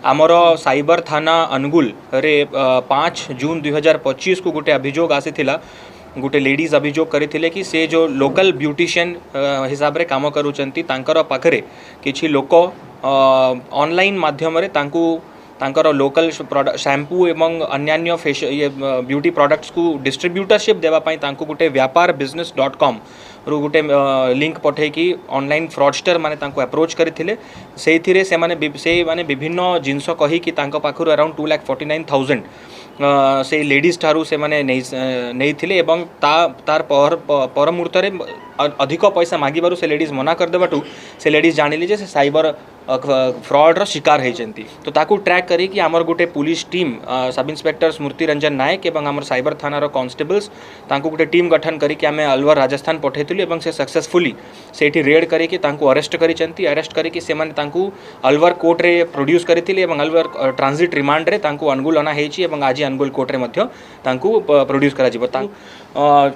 आमर साइबर थाना अनुगुल रे 5 जून 2025 को गोटे अभियोग आसीथिला। गोटे लेडीज अभियोग करथिले कि से जो लोकल ब्यूटिशियन हिसाब रे काम करूचंती तांकर पाखरे किछि लोक ऑनलाइन माध्यम रे तांकर लोकल शैम्पू एवं अन्यान्य फेस ये ब्यूटी प्रोडक्ट्स को डिस्ट्रीब्यूटरशिप देवा पाई तांको गोटे व्यापार business.com रु गोटे लिंक पठे कि ऑनलाइन फ्रॉडस्टर माने तांको अप्रोच करथिले। सेथिरे से माने विभिन्न जिनस कही कि तांको पाखरु अराउंड 2,49,000 से लेडीज ठारू से माने नहीं थिले एवं तार पर मुहूर्त रे अधिक पैसा मागिबारु से लेडीज मना कर देबाटू से लेडीज जानिले जे से साइबर फ्रॉड शिकार होती। तो ताकू ट्रैक करी कि आमर गोटे पुलिस टीम सब इन्स्पेक्टर स्मृति रंजन नायक एवं आमर साइबर थानार कॉन्स्टेबल्स तांको गोटे टीम गठन करी कि आमे अलवर राजस्थान पठेइथिलु एवं से सक्सेसफुली सेठी रेड करी कि तांको अरेस्ट करिसेंती। अरेस्ट करी कि से माने तांको अलवर कोर्ट रे प्रोड्यूस करथिले एवं अलवर ट्रांजिट रिमांड रे तांको अनुगुल अना हेची एवं आज अनुगुल कोर्ट रे मध्य तांको प्रोड्यूस करा जिवो।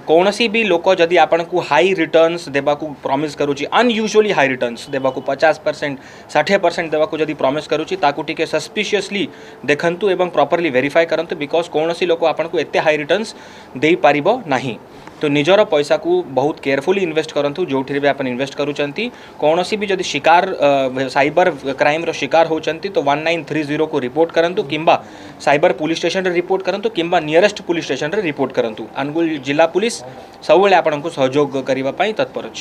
कौनसी भी लोक जदि आपन को हाई रिटर्न्स देबा को प्रॉमिस करूची अनयूजुअली हाई रिटर्न्स देबा को 50% 60% देबा को जदि प्रॉमिस करूची ताकू टिके सस्पिशियसली देखंतु एवं प्रॉपर्ली वेरीफाई करंतु बिकॉज कौनसी लोक आपन को एते हाई रिटर्न्स देई पारिबो नाही। तो निजर पैसा को बहुत केयरफुली इन्वेस्ट करंतु जोठी भी आपन इन्वेस्ट करूचंती। कौनसी भी जदि शिकार साइबर क्राइम रो शिकार होचंती तो 1930 को रिपोर्ट करंतु किंबा साइबर पुलिस स्टेशन रे रिपोर्ट करंतु किंबा नियरेस्ट पुलिस स्टेशन रे रिपोर्ट करंतु। अनुगुल जिला पुलिस सब आपन को सहयोग करबा पई तत्पर अछि।